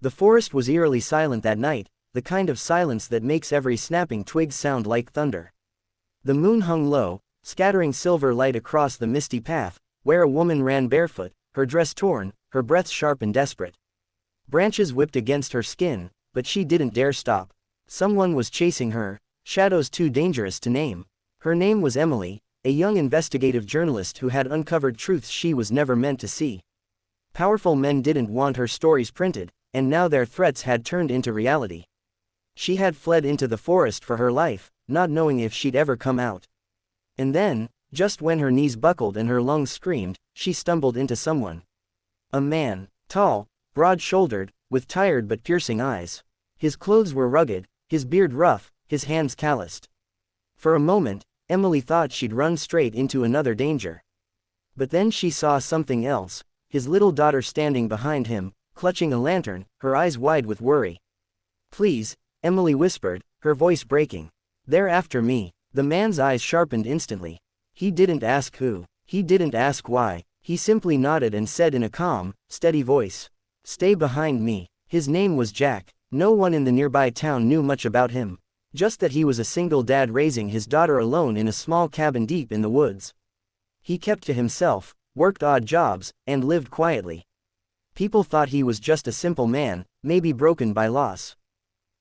The forest was eerily silent that night, the kind of silence that makes every snapping twig sound like thunder. The moon hung low, scattering silver light across the misty path, where a woman ran barefoot, her dress torn, her breath sharp and desperate. Branches whipped against her skin, but she didn't dare stop. Someone was chasing her, shadows too dangerous to name. Her name was Emily, a young investigative journalist who had uncovered truths she was never meant to see. Powerful men didn't want her stories printed, and now their threats had turned into reality. She had fled into the forest for her life, not knowing if she'd ever come out. And then, just when her knees buckled and her lungs screamed, she stumbled into someone. A man, tall, broad-shouldered, with tired but piercing eyes. His clothes were rugged, his beard rough, his hands calloused. For a moment, Emily thought she'd run straight into another danger. But then she saw something else, his little daughter standing behind him, clutching a lantern, her eyes wide with worry. "Please," Emily whispered, her voice breaking. "They're after me." The man's eyes sharpened instantly. He didn't ask who. He didn't ask why. He simply nodded and said in a calm, steady voice, "Stay behind me." His name was Jack. No one in the nearby town knew much about him. Just that he was a single dad raising his daughter alone in a small cabin deep in the woods. He kept to himself, worked odd jobs, and lived quietly. People thought he was just a simple man, maybe broken by loss.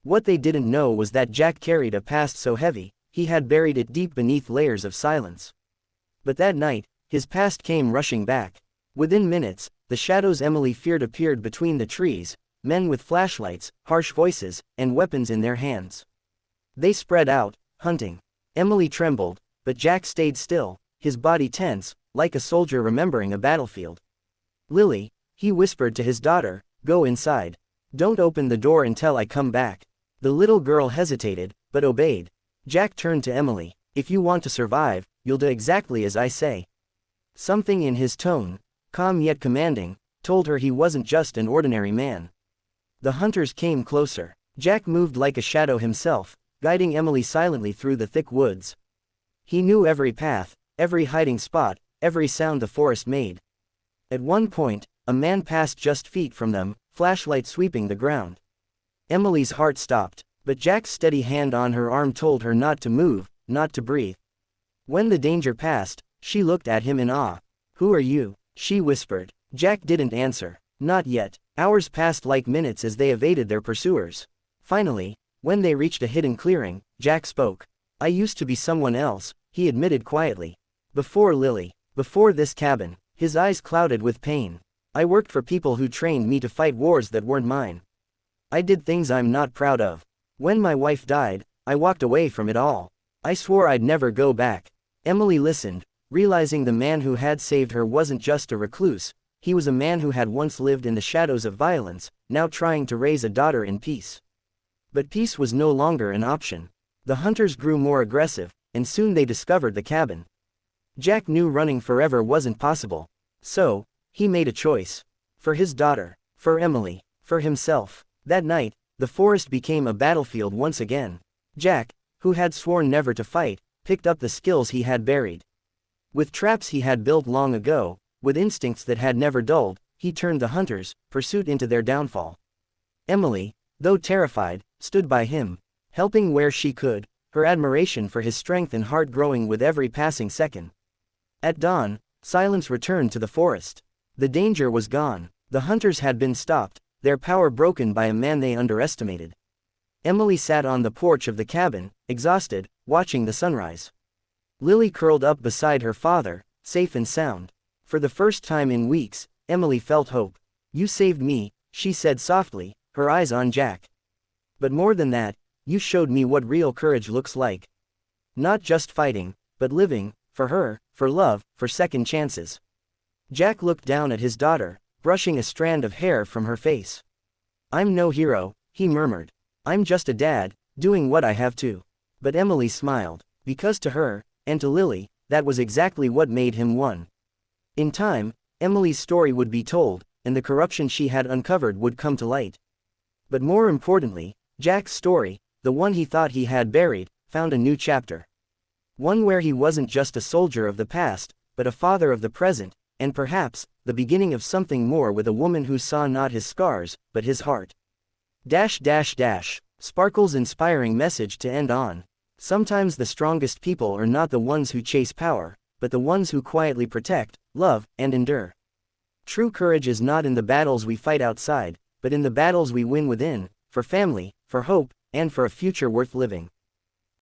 What they didn't know was that Jack carried a past so heavy, he had buried it deep beneath layers of silence. But that night, his past came rushing back. Within minutes, the shadows Emily feared appeared between the trees, men with flashlights, harsh voices, and weapons in their hands. They spread out, hunting. Emily trembled, but Jack stayed still, his body tense, like a soldier remembering a battlefield. "Lily," he whispered to his daughter, "go inside. Don't open the door until I come back." The little girl hesitated, but obeyed. Jack turned to Emily. "If you want to survive, you'll do exactly as I say." Something in his tone, calm yet commanding, told her he wasn't just an ordinary man. The hunters came closer. Jack moved like a shadow himself, guiding Emily silently through the thick woods. He knew every path, every hiding spot, every sound the forest made. At one point, a man passed just feet from them, flashlight sweeping the ground. Emily's heart stopped, but Jack's steady hand on her arm told her not to move, not to breathe. When the danger passed, she looked at him in awe. "Who are you?" she whispered. Jack didn't answer. Not yet. Hours passed like minutes as they evaded their pursuers. Finally, when they reached a hidden clearing, Jack spoke. "I used to be someone else," he admitted quietly. "Before Lily. Before this cabin." His eyes clouded with pain. "I worked for people who trained me to fight wars that weren't mine. I did things I'm not proud of. When my wife died, I walked away from it all. I swore I'd never go back." Emily listened, realizing the man who had saved her wasn't just a recluse, he was a man who had once lived in the shadows of violence, now trying to raise a daughter in peace. But peace was no longer an option. The hunters grew more aggressive, and soon they discovered the cabin. Jack knew running forever wasn't possible. So, he made a choice. For his daughter. For Emily. For himself. That night, the forest became a battlefield once again. Jack, who had sworn never to fight, picked up the skills he had buried. With traps he had built long ago, with instincts that had never dulled, he turned the hunters' pursuit into their downfall. Emily, though terrified, stood by him, helping where she could, her admiration for his strength and heart growing with every passing second. At dawn, silence returned to the forest. The danger was gone. The hunters had been stopped, their power broken by a man they underestimated. Emily sat on the porch of the cabin, exhausted, watching the sunrise. Lily curled up beside her father, safe and sound. For the first time in weeks, Emily felt hope. "You saved me," she said softly, her eyes on Jack. "But more than that, you showed me what real courage looks like. Not just fighting, but living, for her, for love, for second chances." Jack looked down at his daughter, brushing a strand of hair from her face. "I'm no hero," he murmured. "I'm just a dad, doing what I have to." But Emily smiled, because to her, and to Lily, that was exactly what made him one. In time, Emily's story would be told, and the corruption she had uncovered would come to light. But more importantly, Jack's story, the one he thought he had buried, found a new chapter. One where he wasn't just a soldier of the past, but a father of the present, and perhaps, the beginning of something more with a woman who saw not his scars, but his heart. Sparkle's inspiring message to end on. Sometimes the strongest people are not the ones who chase power, but the ones who quietly protect, love, and endure. True courage is not in the battles we fight outside, but in the battles we win within, for family, for hope, and for a future worth living.